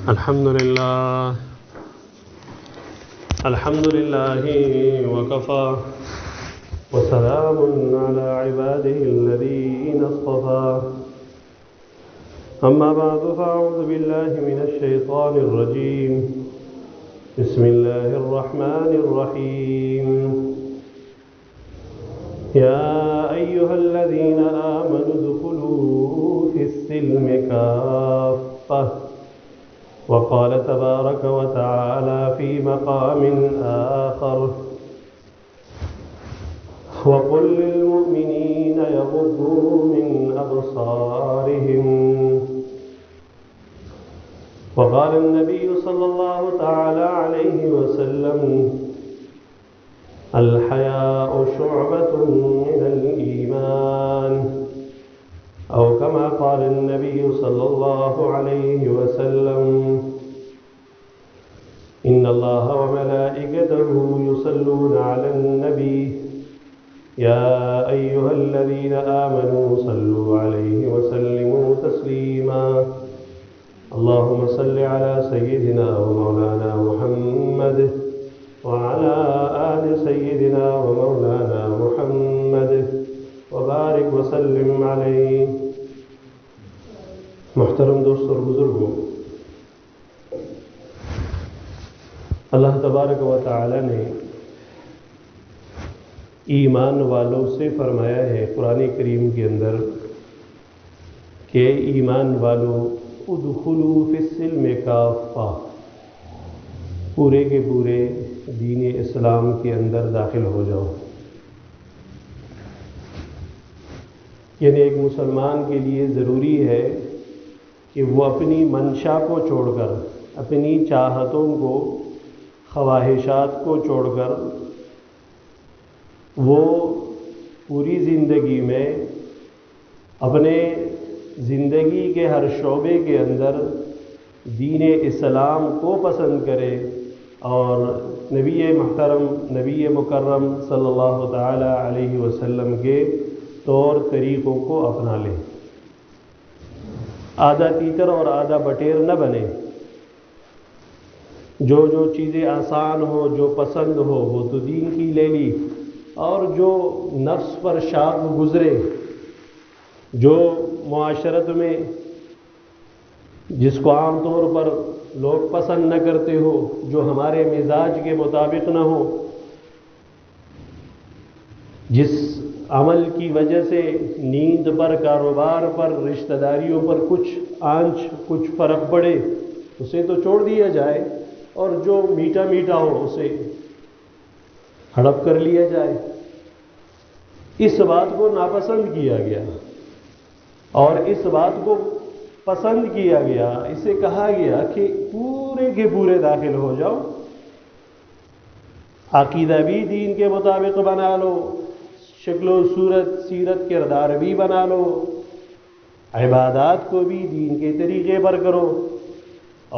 الحمد لله وكفى وسلام على عباده الذين اصطفى أما بعد فأعوذ بالله من الشيطان الرجيم بسم الله الرحمن الرحيم يا أيها الذين آمنوا ادخلوا في السلم كافة وقال تبارك وتعالى في مقام آخر وقل للمؤمنين يغضوا من أبصارهم وقال النبي صلى الله تعالى عليه وسلم الحياء شعبة من الإيمان أو كما قال النبي صلى الله عليه وسلم إن الله وملائكته يصلون على النبي يا أيها الذين آمنوا صلوا عليه وسلموا تسليما اللهم صل على سيدنا ومولانا محمد وعلى آل سيدنا ومولانا محمد وبارك وسلم علیہ۔ محترم دوست اور بزرگوں، اللہ تبارک و تعالی نے ایمان والوں سے فرمایا ہے قرآن کریم کے اندر کہ ایمان والوں ادخلوا فی السلم کافہ، پورے کے پورے دین اسلام کے اندر داخل ہو جاؤ۔ یعنی ایک مسلمان کے لیے ضروری ہے کہ وہ اپنی منشا کو چھوڑ کر، اپنی چاہتوں کو، خواہشات کو چھوڑ کر وہ پوری زندگی میں اپنے زندگی کے ہر شعبے کے اندر دین اسلام کو پسند کرے اور نبی محترم، نبی مکرم صلی اللہ تعالی علیہ وسلم کے طور طریقوں کو اپنا لے، آدھا تیتر اور آدھا بٹیر نہ بنے۔ جو چیزیں آسان ہو، جو پسند ہو وہ تو دین کی لے لی، اور جو نفس پر شاق گزرے، جو معاشرت میں جس کو عام طور پر لوگ پسند نہ کرتے ہو، جو ہمارے مزاج کے مطابق نہ ہو، جس عمل کی وجہ سے نیند پر، کاروبار پر، رشتہ داریوں پر کچھ فرق پڑے، اسے تو چھوڑ دیا جائے، اور جو میٹھا میٹھا ہو اسے ہڑپ کر لیا جائے۔ اس بات کو ناپسند کیا گیا اور اس بات کو پسند کیا گیا، اسے کہا گیا کہ پورے کے پورے داخل ہو جاؤ، عقیدہ بھی دین کے مطابق بنا لو، شکل و صورت، سیرت، کردار بھی بنا لو، عبادات کو بھی دین کے طریقے پر کرو،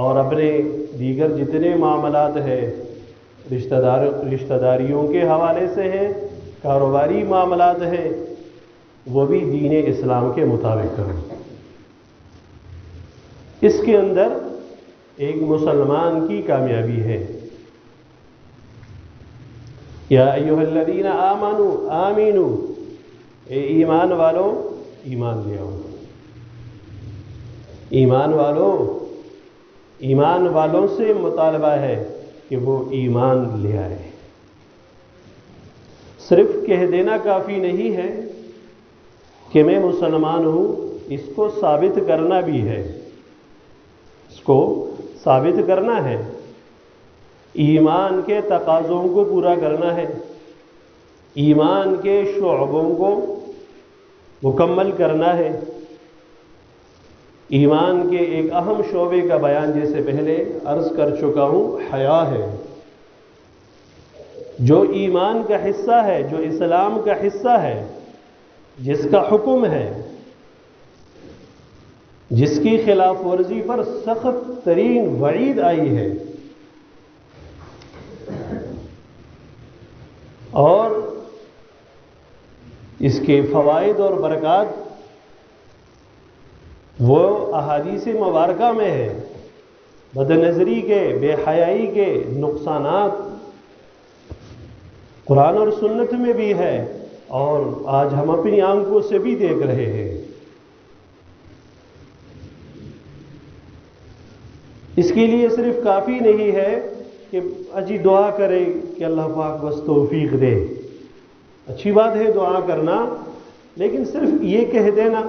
اور اپنے دیگر جتنے معاملات ہیں، رشتہ داریوں کے حوالے سے ہیں، کاروباری معاملات ہیں، وہ بھی دین اسلام کے مطابق کرو۔ اس کے اندر ایک مسلمان کی کامیابی ہے۔ یا ایھا الذین آمنوا آمینو، اے ایمان والو ایمان لے آؤ۔ ایمان والوں سے مطالبہ ہے کہ وہ ایمان لے آئے۔ صرف کہہ دینا کافی نہیں ہے کہ میں مسلمان ہوں، اس کو ثابت کرنا بھی ہے، اس کو ثابت کرنا ہے، ایمان کے تقاضوں کو پورا کرنا ہے، ایمان کے شعبوں کو مکمل کرنا ہے۔ ایمان کے ایک اہم شعبے کا بیان جیسے پہلے عرض کر چکا ہوں، حیا ہے، جو ایمان کا حصہ ہے، جو اسلام کا حصہ ہے، جس کا حکم ہے، جس کی خلاف ورزی پر سخت ترین وعید آئی ہے، اور اس کے فوائد اور برکات وہ احادیث مبارکہ میں ہے بدنظری کے، بے حیائی کے نقصانات قرآن اور سنت میں بھی ہے، اور آج ہم اپنی آنکھوں سے بھی دیکھ رہے ہیں۔ اس کے لیے صرف کافی نہیں ہے کہ اجی دعا کرے کہ اللہ پاک بس توفیق دے۔ اچھی بات ہے دعا کرنا، لیکن صرف یہ کہہ دینا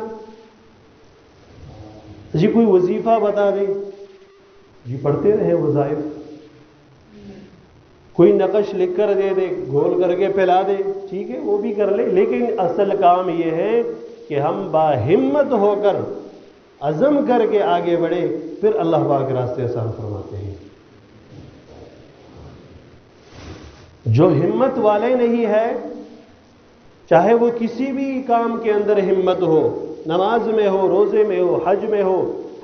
جی کوئی وظیفہ بتا دے، جی پڑھتے رہے وظائف، کوئی نقش لکھ کر دے دے، گول کر کے پھیلا دے، ٹھیک ہے وہ بھی کر لے، لیکن اصل کام یہ ہے کہ ہم باہمت ہو کر عزم کر کے آگے بڑھے، پھر اللہ پاک راستے آسان فرماتے ہیں۔ جو ہمت والے نہیں ہے، چاہے وہ کسی بھی کام کے اندر ہمت ہو، نماز میں ہو، روزے میں ہو، حج میں ہو،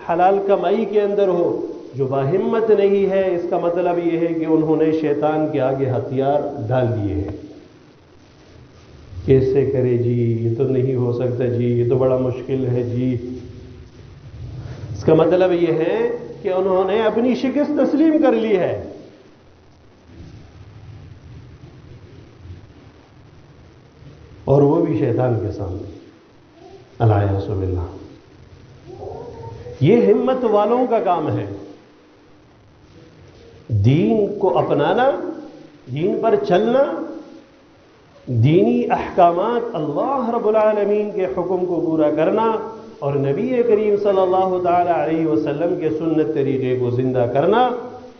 حلال کمائی کے اندر ہو، جو باہمت نہیں ہے، اس کا مطلب یہ ہے کہ انہوں نے شیطان کے آگے ہتھیار ڈال دیے ہیں۔ کیسے کرے جی، یہ تو نہیں ہو سکتا جی، یہ تو بڑا مشکل ہے جی۔ اس کا مطلب یہ ہے کہ انہوں نے اپنی شکست تسلیم کر لی ہے۔ اور وہ بھی شیطان کے سامنے، الیاذ باللہ۔ یہ ہمت والوں کا کام ہے، دین کو اپنانا، دین پر چلنا، دینی احکامات اللہ رب العالمین کے حکم کو پورا کرنا، اور نبی کریم صلی اللہ تعالی علیہ وسلم کے سنت طریقے کو زندہ کرنا،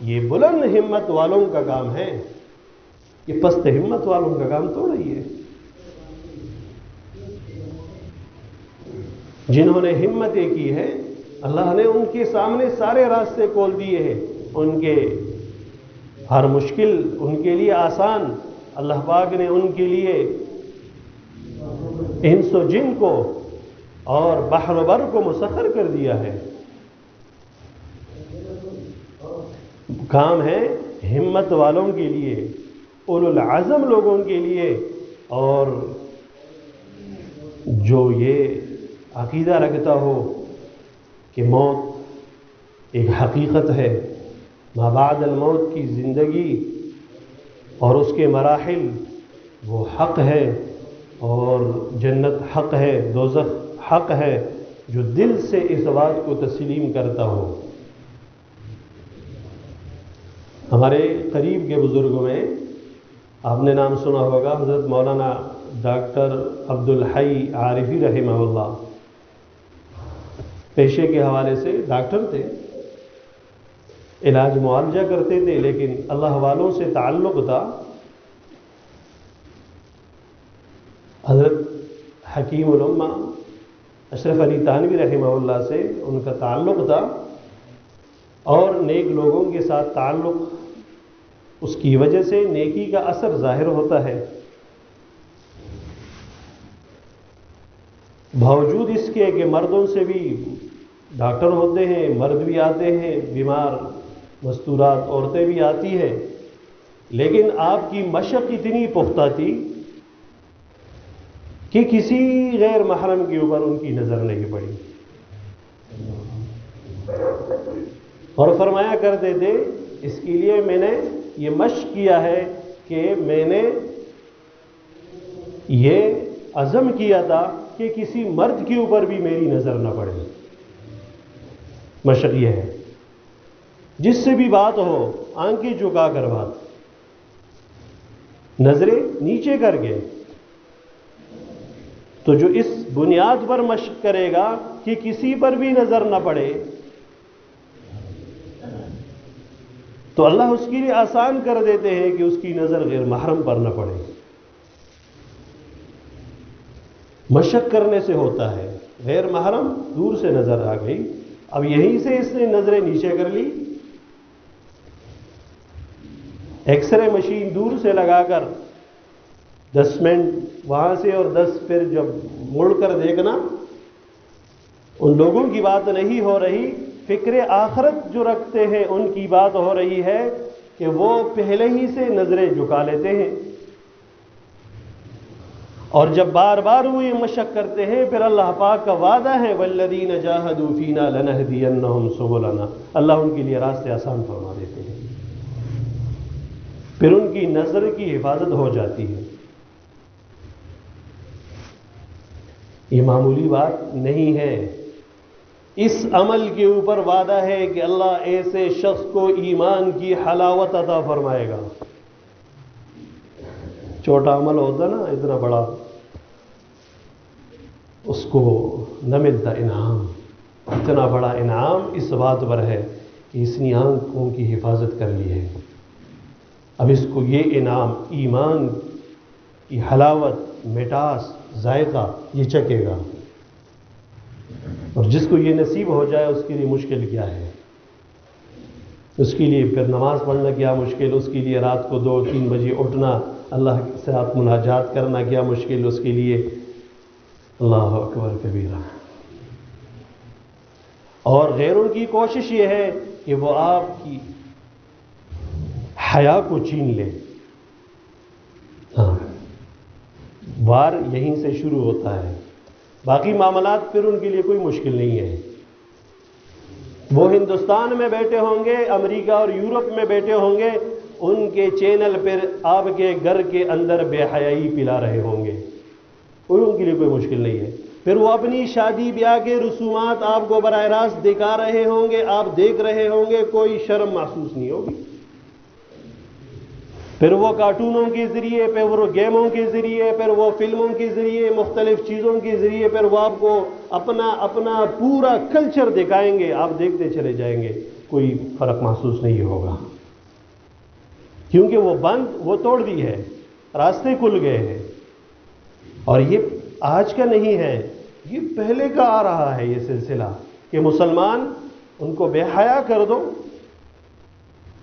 یہ بلند ہمت والوں کا کام ہے۔ یہ پست ہمت والوں کا کام تو نہیں ہے۔ جنہوں نے ہمتیں کی ہے، اللہ نے ان کے سامنے سارے راستے کھول دیے ہیں، ان کے ہر مشکل ان کے لیے آسان، اللہ پاک نے ان کے لیے انس و جن کو اور بحر و بر کو مسخر کر دیا ہے۔ کام ہے ہمت والوں کے لیے، اولو العزم لوگوں کے لیے، اور جو یہ عقیدہ رکھتا ہو کہ موت ایک حقیقت ہے، ما بعد الموت کی زندگی اور اس کے مراحل وہ حق ہے، اور جنت حق ہے، دوزخ حق ہے، جو دل سے اس بات کو تسلیم کرتا ہو۔ ہمارے قریب کے بزرگوں میں آپ نے نام سنا ہوگا، حضرت مولانا ڈاکٹر عبدالحی عارفی رحمہ اللہ، پیشے کے حوالے سے ڈاکٹر تھے، علاج معالجہ کرتے تھے، لیکن اللہ والوں سے تعلق تھا۔ حضرت حکیم الامہ اشرف علی تھانوی رحمہ اللہ سے ان کا تعلق تھا، اور نیک لوگوں کے ساتھ تعلق، اس کی وجہ سے نیکی کا اثر ظاہر ہوتا ہے۔ باوجود اس کے کہ مردوں سے بھی ڈاکٹر ہوتے ہیں، مرد بھی آتے ہیں، بیمار مستورات عورتیں بھی آتی ہیں، لیکن آپ کی مشق اتنی پختہ تھی کہ کسی غیر محرم کے اوپر ان کی نظر نہیں پڑی، اور فرمایا کرتے تھے اس کے لیے میں نے یہ مشق کیا ہے کہ میں نے یہ عزم کیا تھا کہ کسی مرد کے اوپر بھی میری نظر نہ پڑے۔ مشق یہ ہے، جس سے بھی بات ہو آنکھیں جھکا کر بات، نظریں نیچے کر کے۔ تو جو اس بنیاد پر مشق کرے گا کہ کسی پر بھی نظر نہ پڑے، تو اللہ اس کے لیے آسان کر دیتے ہیں کہ اس کی نظر غیر محرم پر نہ پڑے۔ مشق کرنے سے ہوتا ہے، غیر محرم دور سے نظر آ گئی، اب یہیں سے اس نے نظریں نیچے کر لی، ایکس رے مشین دور سے لگا کر 10 منٹ وہاں سے اور 10 پھر جب مڑ کر دیکھنا، ان لوگوں کی بات نہیں ہو رہی، فکر آخرت جو رکھتے ہیں ان کی بات ہو رہی ہے کہ وہ پہلے ہی سے نظریں جھکا لیتے ہیں۔ اور جب بار بار وہ یہ مشق کرتے ہیں پھر اللہ پاک کا وعدہ ہے والذین جاہدوا فینا لنہدینہم سبلنا، اللہ ان کے لیے راستے آسان فرما دیتے ہیں، پھر ان کی نظر کی حفاظت ہو جاتی ہے۔ یہ معمولی بات نہیں ہے، اس عمل کے اوپر وعدہ ہے کہ اللہ ایسے شخص کو ایمان کی حلاوت عطا فرمائے گا۔ چھوٹا عمل ہوتا نا اتنا بڑا، اس کو نہ ملتا انعام، اتنا بڑا انعام اس بات پر ہے کہ اس نے آنکھوں کی حفاظت کر لی ہے، اب اس کو یہ انعام ایمان کی حلاوت، مٹاس، ذائقہ یہ چکھے گا، اور جس کو یہ نصیب ہو جائے اس کے لیے مشکل کیا ہے، اس کے لیے پھر نماز پڑھنا کیا مشکل، اس کے لیے رات کو 2-3 بجے اٹھنا، اللہ کے ساتھ مناجات کرنا کیا مشکل اس کے لیے، اللہ اکبر کبیرہ۔ اور غیروں کی کوشش یہ ہے کہ وہ آپ کی حیا کو چھین لے، ہاں وار یہیں سے شروع ہوتا ہے، باقی معاملات پھر ان کے لیے کوئی مشکل نہیں ہے۔ وہ ہندوستان میں بیٹھے ہوں گے، امریکہ اور یورپ میں بیٹھے ہوں گے، ان کے چینل پر آپ کے گھر کے اندر بے حیائی پلا رہے ہوں گے، ان کے لیے کوئی مشکل نہیں ہے۔ پھر وہ اپنی شادی بیاہ کے رسومات آپ کو براہ راست دکھا رہے ہوں گے، آپ دیکھ رہے ہوں گے، کوئی شرم محسوس نہیں ہوگی۔ پھر وہ کارٹونوں کے ذریعے، پھر وہ گیموں کے ذریعے، پھر وہ فلموں کے ذریعے، مختلف چیزوں کے ذریعے پھر وہ آپ کو اپنا پورا کلچر دکھائیں گے، آپ دیکھتے چلے جائیں گے، کوئی فرق محسوس نہیں ہوگا، کیونکہ وہ بند وہ توڑ دی ہے، راستے کھل گئے ہیں۔ اور یہ آج کا نہیں ہے، یہ پہلے کا آ رہا ہے یہ سلسلہ کہ مسلمان ان کو بے حیا کر دو،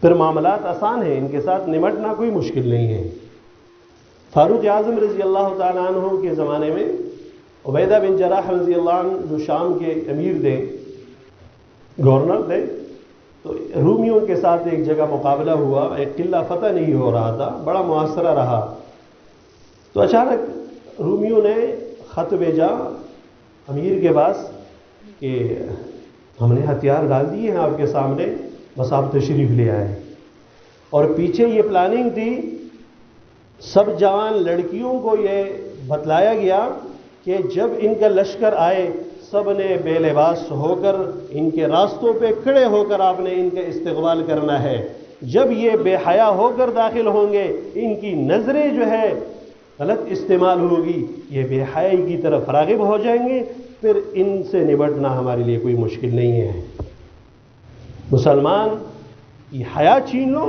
پھر معاملات آسان ہیں، ان کے ساتھ نمٹنا کوئی مشکل نہیں ہے۔ فاروق اعظم رضی اللہ تعالیٰ عنہ کے زمانے میں عبیدہ بن جراح رضی اللہ عنہ جو شام کے امیر تھے، گورنر تھے، تو رومیوں کے ساتھ ایک جگہ مقابلہ ہوا، ایک قلعہ فتح نہیں ہو رہا تھا، بڑا محاصرہ رہا، تو اچانک رومیوں نے خط بھیجا امیر کے پاس کہ ہم نے ہتھیار ڈال دیے ہیں آپ کے سامنے، بس آپ تشریف لے آئے۔ اور پیچھے یہ پلاننگ تھی، سب جوان لڑکیوں کو یہ بتلایا گیا کہ جب ان کا لشکر آئے سب نے بے لباس ہو کر ان کے راستوں پہ کھڑے ہو کر آپ نے ان کا استقبال کرنا ہے، جب یہ بے حیا ہو کر داخل ہوں گے ان کی نظریں جو ہے غلط استعمال ہوگی، یہ بے حیائی کی طرف راغب ہو جائیں گے، پھر ان سے نمٹنا ہمارے لیے کوئی مشکل نہیں ہے۔ مسلمان کی حیا چھین لو،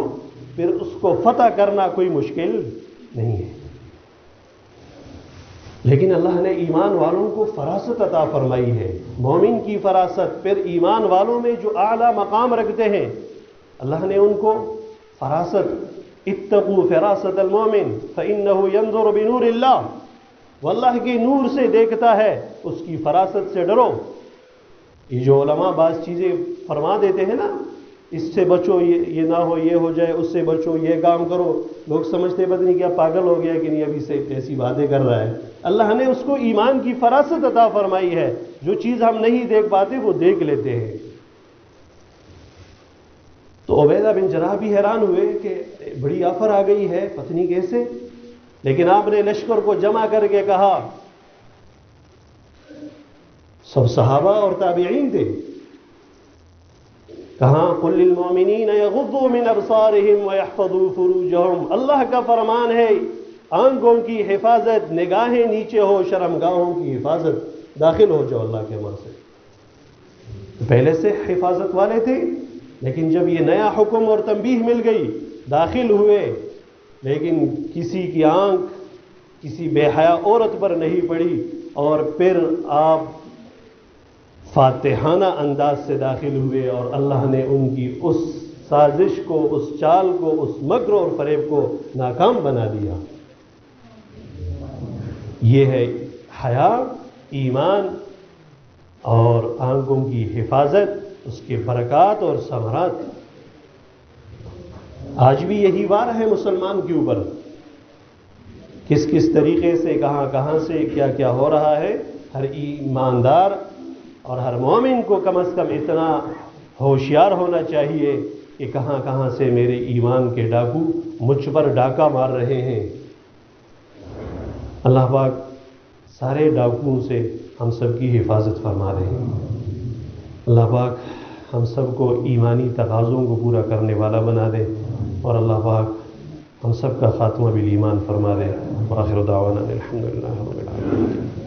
پھر اس کو فتح کرنا کوئی مشکل نہیں ہے۔ لیکن اللہ نے ایمان والوں کو فراست عطا فرمائی ہے، مومن کی فراست، پھر ایمان والوں میں جو اعلیٰ مقام رکھتے ہیں اللہ نے ان کو فراست، اتقوا فراست المومن فإنه ينظر بنور اللہ، وہ اللہ کے نور سے دیکھتا ہے، اس کی فراست سے ڈرو۔ یہ جو علماء بعض چیزیں فرما دیتے ہیں نا، اس سے بچو، یہ نہ ہو، یہ ہو جائے، اس سے بچو، یہ کام کرو، لوگ سمجھتے پتہ نہیں کیا پاگل ہو گیا کہ نہیں ابھی سے ایسی باتیں کر رہا ہے۔ اللہ نے اس کو ایمان کی فراست عطا فرمائی ہے، جو چیز ہم نہیں دیکھ پاتے وہ دیکھ لیتے ہیں۔ تو عبیدہ بن جراح بھی حیران ہوئے کہ بڑی آفر آ گئی ہے، پتہ نہیں کیسے، لیکن آپ نے لشکر کو جمع کر کے کہا، سب صحابہ اور تابعین تھے، کہاں قل للمؤمنین یغضوا من ابصارہم ویحفظوا فروجہم، اللہ کا فرمان ہے آنکھوں کی حفاظت، نگاہیں نیچے ہو، شرمگاہوں کی حفاظت، داخل ہو جاؤ اللہ کے امر سے۔ پہلے سے حفاظت والے تھے، لیکن جب یہ نیا حکم اور تنبیہ مل گئی داخل ہوئے، لیکن کسی کی آنکھ کسی بے حیا عورت پر نہیں پڑی، اور پھر آپ فاتحانہ انداز سے داخل ہوئے، اور اللہ نے ان کی اس سازش کو، اس چال کو، اس مکر اور فریب کو ناکام بنا دیا۔ یہ ہے حیا، ایمان اور آنکھوں کی حفاظت، اس کے برکات اور ثمرات۔ آج بھی یہی وار ہے مسلمان کے اوپر کس کس طریقے سے کہاں کہاں سے کیا کیا ہو رہا ہے، ہر ایماندار اور ہر مومن کو کم از کم اتنا ہوشیار ہونا چاہیے کہ کہاں کہاں سے میرے ایمان کے ڈاکو مجھ پر ڈاکہ مار رہے ہیں۔ اللہ پاک سارے ڈاکوؤں سے ہم سب کی حفاظت فرما رہے ہیں۔ اللہ پاک ہم سب کو ایمانی تقاضوں کو پورا کرنے والا بنا دے، اور اللہ پاک ہم سب کا خاتمہ بالایمان فرما دے۔ وآخر دعوانا الحمدللہ رب العالمین۔